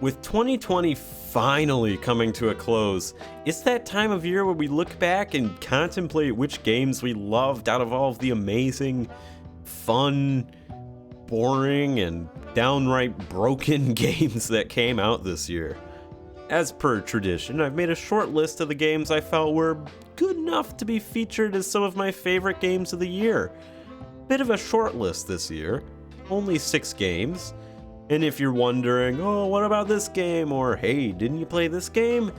With 2020 finally coming to a close, it's that time of year where we look back and contemplate which games we loved out of all of the amazing, fun, boring, and downright broken games that came out this year. As per tradition, I've made a short list of the games I felt were good enough to be featured as some of my favorite games of the year. Bit of a short list this year, only 6 games. And if you're wondering, oh, what about this game? Or, hey, didn't you play this game?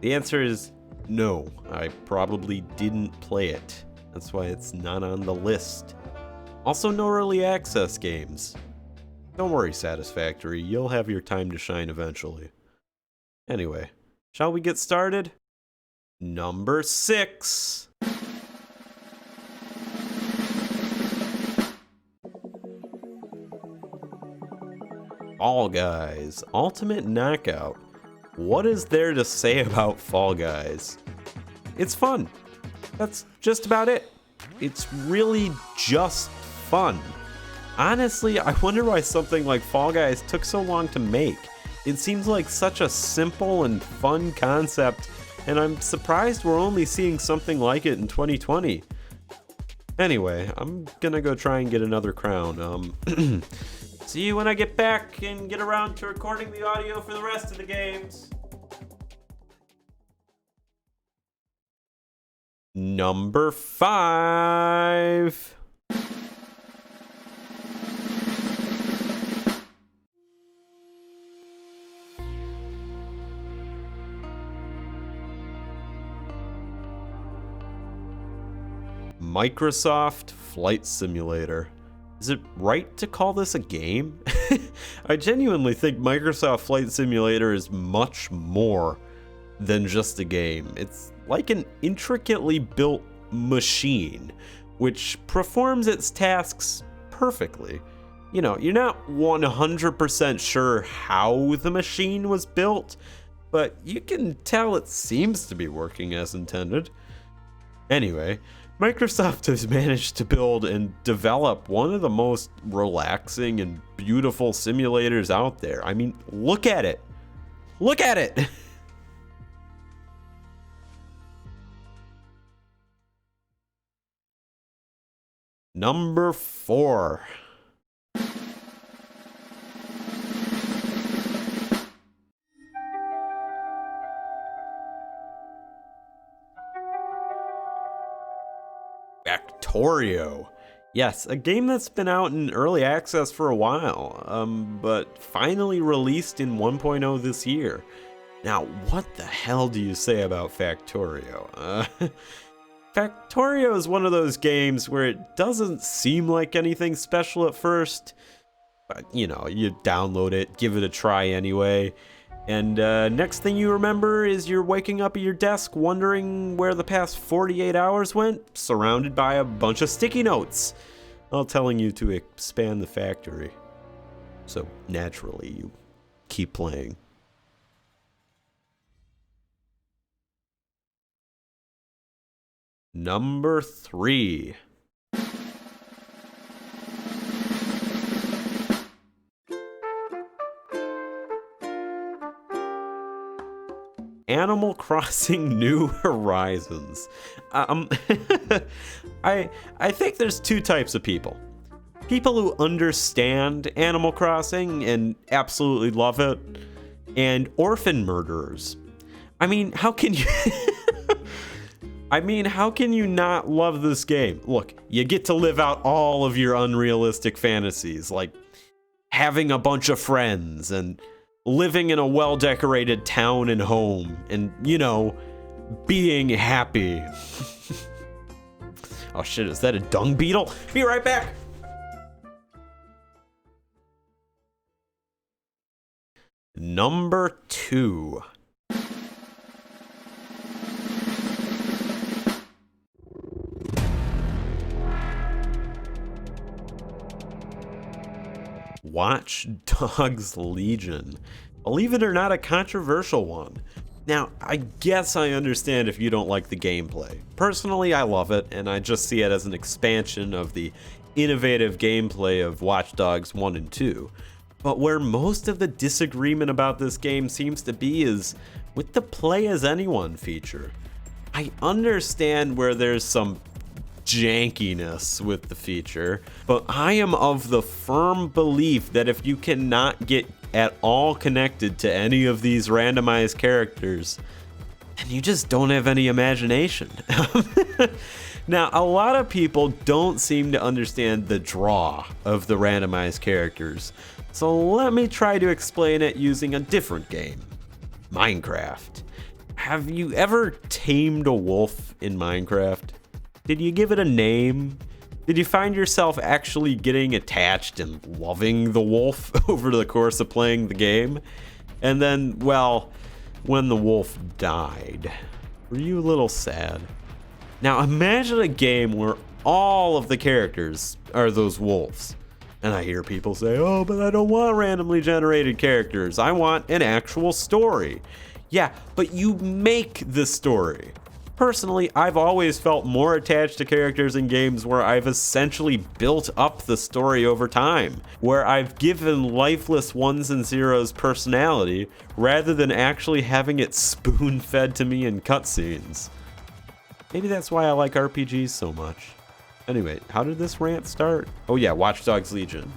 The answer is no, I probably didn't play it. That's why it's not on the list. Also, no early access games. Don't worry, Satisfactory, you'll have your time to shine eventually. Anyway, shall we get started? Number 6. Fall Guys Ultimate Knockout. What is there to say about Fall Guys? It's fun. That's just about it. It's really just fun. Honestly, I wonder why something like Fall Guys took so long to make. It seems like such a simple and fun concept, and I'm surprised we're only seeing something like it in 2020. Anyway, I'm gonna go try and get another crown. See you when I get back and get around to recording the audio for the rest of the games. Number 5. Microsoft Flight Simulator. Is it right to call this a game? I genuinely think Microsoft Flight Simulator is much more than just a game. It's like an intricately built machine, which performs its tasks perfectly. You know, you're not 100% sure how the machine was built, but you can tell it seems to be working as intended. Anyway, Microsoft has managed to build and develop one of the most relaxing and beautiful simulators out there. I mean, look at it. Look at it. Number 4. Factorio. Yes, a game that's been out in early access for a while, but finally released in 1.0 this year. Now, what the hell do you say about Factorio? Factorio is one of those games where it doesn't seem like anything special at first, but you know, you download it, give it a try anyway, and next thing you remember is you're waking up at your desk wondering where the past 48 hours went, surrounded by a bunch of sticky notes, all telling you to expand the factory. So naturally, you keep playing. Number 3. Animal Crossing New Horizons. I think there's 2 types of people. People who understand Animal Crossing and absolutely love it, and orphan murderers. I mean, how can you how can you not love this game? Look, you get to live out all of your unrealistic fantasies, like having a bunch of friends and living in a well-decorated town and home, and, you know, being happy. Oh shit, is that a dung beetle? Be right back! Number 2. Watch Dogs Legion. Believe it or not, a controversial one. Now, I guess I understand if you don't like the gameplay. Personally, I love it, and I just see it as an expansion of the innovative gameplay of Watch Dogs 1 and 2. But where most of the disagreement about this game seems to be is with the play as anyone feature. I understand where there's some jankiness with the feature, but I am of the firm belief that if you cannot get at all connected to any of these randomized characters, then you just don't have any imagination. Now, a lot of people don't seem to understand the draw of the randomized characters, so let me try to explain it using a different game, Minecraft. Have you ever tamed a wolf in Minecraft? Did you give it a name? Did you find yourself actually getting attached and loving the wolf over the course of playing the game? And then, well, when the wolf died, were you a little sad? Now imagine a game where all of the characters are those wolves. And I hear people say, oh, but I don't want randomly generated characters. I want an actual story. Yeah, but you make the story. Personally, I've always felt more attached to characters in games where I've essentially built up the story over time, where I've given lifeless ones and zeros personality rather than actually having it spoon-fed to me in cutscenes. Maybe that's why I like RPGs so much. Anyway, how did this rant start? Oh yeah, Watch Dogs Legion.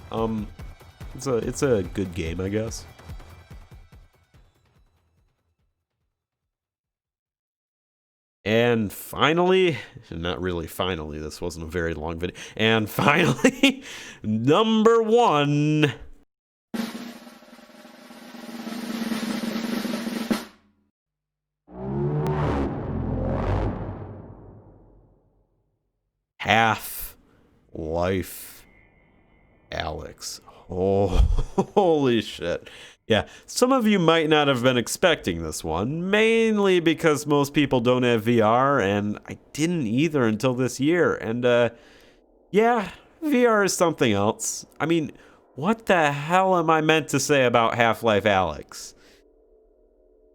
It's a good game, I guess. And finally, not really finally, this wasn't a very long video. And finally, number 1. Half-Life Alyx. Oh, holy shit. Yeah, some of you might not have been expecting this one, mainly because most people don't have VR, and I didn't either until this year. And, yeah, VR is something else. I mean, what the hell am I meant to say about Half-Life Alyx?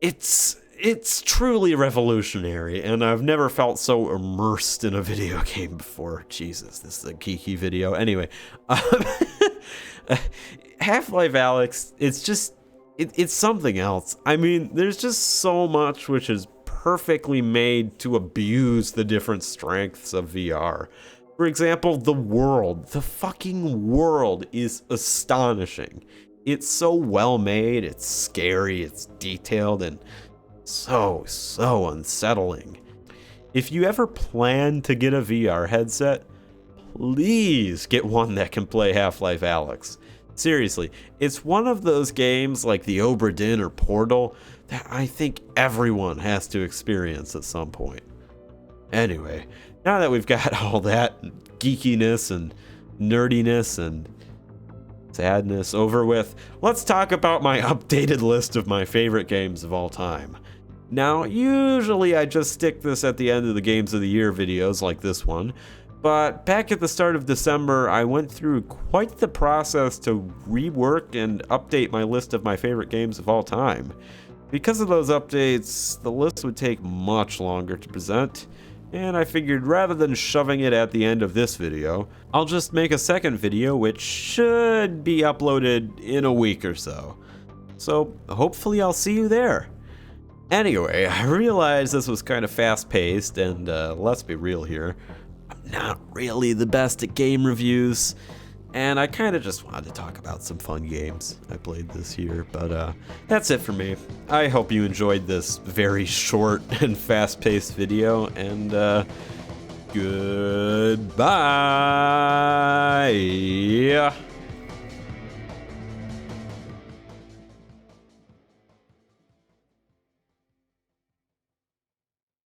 It's truly revolutionary, and I've never felt so immersed in a video game before. Jesus, this is a geeky video. Anyway, Half-Life Alyx, it's something else. I mean, there's just so much which is perfectly made to abuse the different strengths of VR. For example, the fucking world is astonishing. It's so well made, it's scary, it's detailed, and so unsettling. If you ever plan to get a VR headset, please get one that can play Half-Life Alyx. Seriously, it's one of those games like the Obra Dinn or Portal that I think everyone has to experience at some point. Anyway, now that we've got all that geekiness and nerdiness and sadness over with, let's talk about my updated list of my favorite games of all time. Now, usually I just stick this at the end of the Games of the Year videos like this one, but back at the start of December, I went through quite the process to rework and update my list of my favorite games of all time. Because of those updates, the list would take much longer to present, and I figured rather than shoving it at the end of this video, I'll just make a second video which should be uploaded in a week or so. So hopefully I'll see you there. Anyway, I realized this was kind of fast-paced, and let's be real here, I'm not really the best at game reviews, and I kind of just wanted to talk about some fun games I played this year, but that's it for me. I hope you enjoyed this very short and fast-paced video, and goodbye!